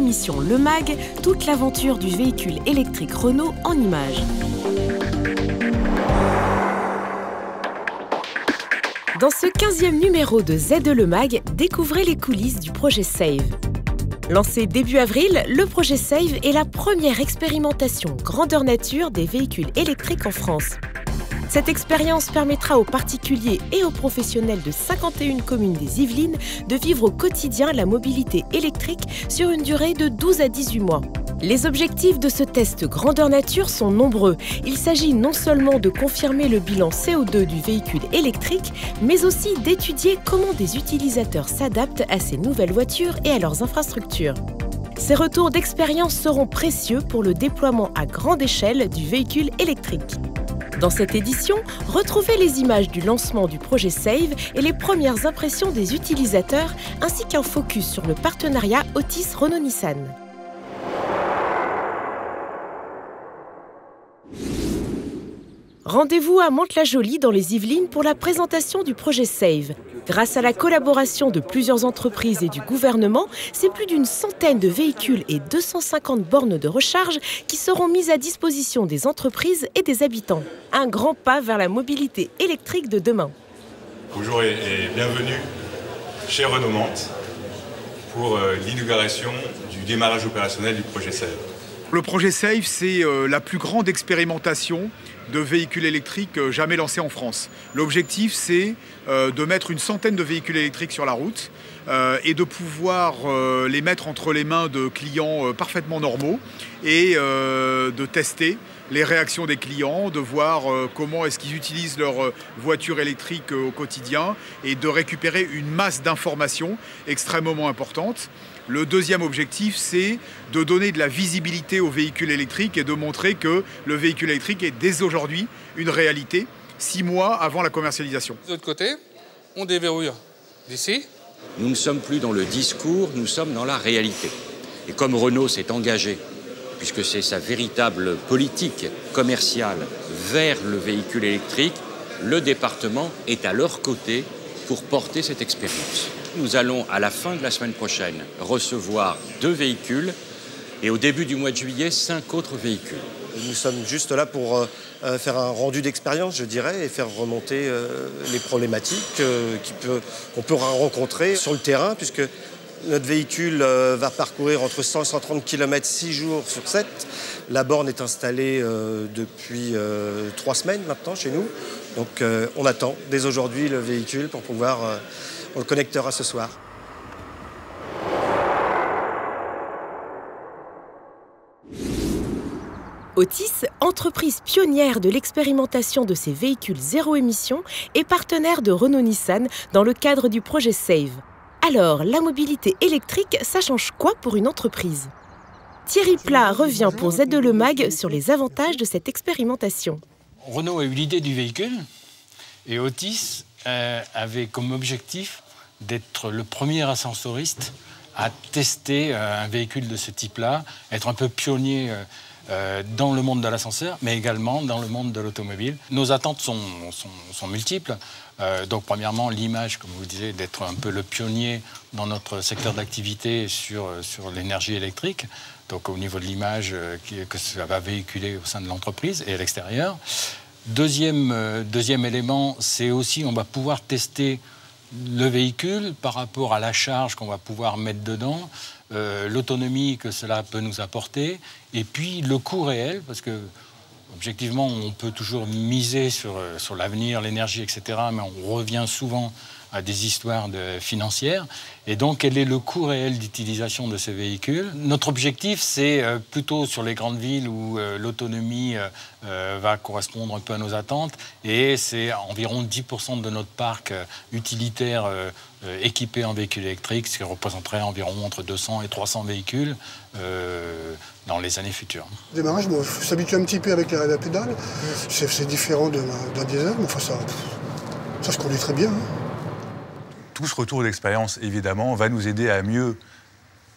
émission Le Mag, toute l'aventure du véhicule électrique Renault en images. Dans ce 15e numéro de Z2 Le Mag, découvrez les coulisses du projet SAVE. Lancé début avril, le projet SAVE est la première expérimentation grandeur nature des véhicules électriques en France. Cette expérience permettra aux particuliers et aux professionnels de 51 communes des Yvelines de vivre au quotidien la mobilité électrique sur une durée de 12 à 18 mois. Les objectifs de ce test grandeur nature sont nombreux. Il s'agit non seulement de confirmer le bilan CO2 du véhicule électrique, mais aussi d'étudier comment des utilisateurs s'adaptent à ces nouvelles voitures et à leurs infrastructures. Ces retours d'expérience seront précieux pour le déploiement à grande échelle du véhicule électrique. Dans cette édition, retrouvez les images du lancement du projet SAVE et les premières impressions des utilisateurs, ainsi qu'un focus sur le partenariat Otis-Renault-Nissan. Rendez-vous à Mantes-la-Jolie dans les Yvelines pour la présentation du projet SAVE. Grâce à la collaboration de plusieurs entreprises et du gouvernement, c'est plus d'une centaine de véhicules et 250 bornes de recharge qui seront mises à disposition des entreprises et des habitants. Un grand pas vers la mobilité électrique de demain. Bonjour et bienvenue chez Renault Mantes pour l'inauguration du démarrage opérationnel du projet SAVE. Le projet SAVE, c'est la plus grande expérimentation de véhicules électriques jamais lancée en France. L'objectif, c'est de mettre une centaine de véhicules électriques sur la route et de pouvoir les mettre entre les mains de clients parfaitement normaux et de tester les réactions des clients, de voir comment est-ce qu'ils utilisent leur voiture électrique au quotidien et de récupérer une masse d'informations extrêmement importante. Le deuxième objectif, c'est de donner de la visibilité aux véhicules électriques et de montrer que le véhicule électrique est dès aujourd'hui une réalité, 6 mois avant la commercialisation. De l'autre côté, on déverrouille d'ici. Nous ne sommes plus dans le discours, nous sommes dans la réalité. Et comme Renault s'est engagé, puisque c'est sa véritable politique commerciale vers le véhicule électrique, le département est à leur côté pour porter cette expérience. Nous allons, à la fin de la semaine prochaine, recevoir 2 véhicules et au début du mois de juillet, 5 autres véhicules. Nous sommes juste là pour faire un rendu d'expérience, je dirais, et faire remonter les problématiques qu'on peut rencontrer sur le terrain, puisque notre véhicule va parcourir entre 100 et 130 km 6 jours sur 7. La borne est installée depuis 3 semaines maintenant chez nous. Donc on attend dès aujourd'hui le véhicule pour pouvoir... on le connectera ce soir. Otis, entreprise pionnière de l'expérimentation de ces véhicules zéro émission, est partenaire de Renault-Nissan dans le cadre du projet SAVE. Alors, la mobilité électrique, ça change quoi pour une entreprise? Thierry Plat revient pour Z2 Le Mag sur les avantages de cette expérimentation. Renault a eu l'idée du véhicule et Otis avait comme objectif d'être le premier ascensoriste à tester un véhicule de ce type-là, être un peu pionnier dans le monde de l'ascenseur, mais également dans le monde de l'automobile. Nos attentes sont multiples. Donc, premièrement, l'image, comme vous le disiez, d'être un peu le pionnier dans notre secteur d'activité sur l'énergie électrique. Donc, au niveau de l'image que ça va véhiculer au sein de l'entreprise et à l'extérieur. Deuxième élément, c'est aussi on va pouvoir tester le véhicule par rapport à la charge qu'on va pouvoir mettre dedans, l'autonomie que cela peut nous apporter, et puis le coût réel, parce que objectivement, on peut toujours miser sur l'avenir, l'énergie, etc., mais on revient souvent à des histoires financières. Et donc, quel est le coût réel d'utilisation de ce véhicule? Notre objectif, c'est plutôt sur les grandes villes où l'autonomie va correspondre un peu à nos attentes. Et c'est environ 10% de notre parc utilitaire équipé en véhicules électriques, ce qui représenterait environ entre 200 et 300 véhicules dans les années futures. Le démarrage, il faut s'habituer un petit peu avec la pédale. C'est différent d'un diesel, mais enfin, ça se conduit très bien. Tout ce retour d'expérience, évidemment, va nous aider à mieux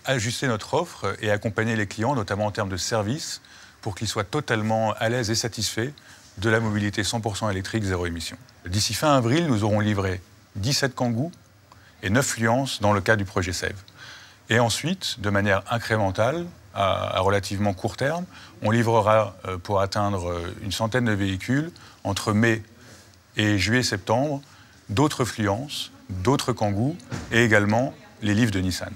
ajuster notre offre et accompagner les clients, notamment en termes de services, pour qu'ils soient totalement à l'aise et satisfaits de la mobilité 100% électrique zéro émission. D'ici fin avril, nous aurons livré 17 Kangoo et 9 Fluence dans le cadre du projet SAVE. Et ensuite, de manière incrémentale, à relativement court terme, on livrera pour atteindre une centaine de véhicules entre mai et juillet-septembre, d'autres Fluence, d'autres Kangoo et également les livres de Nissan.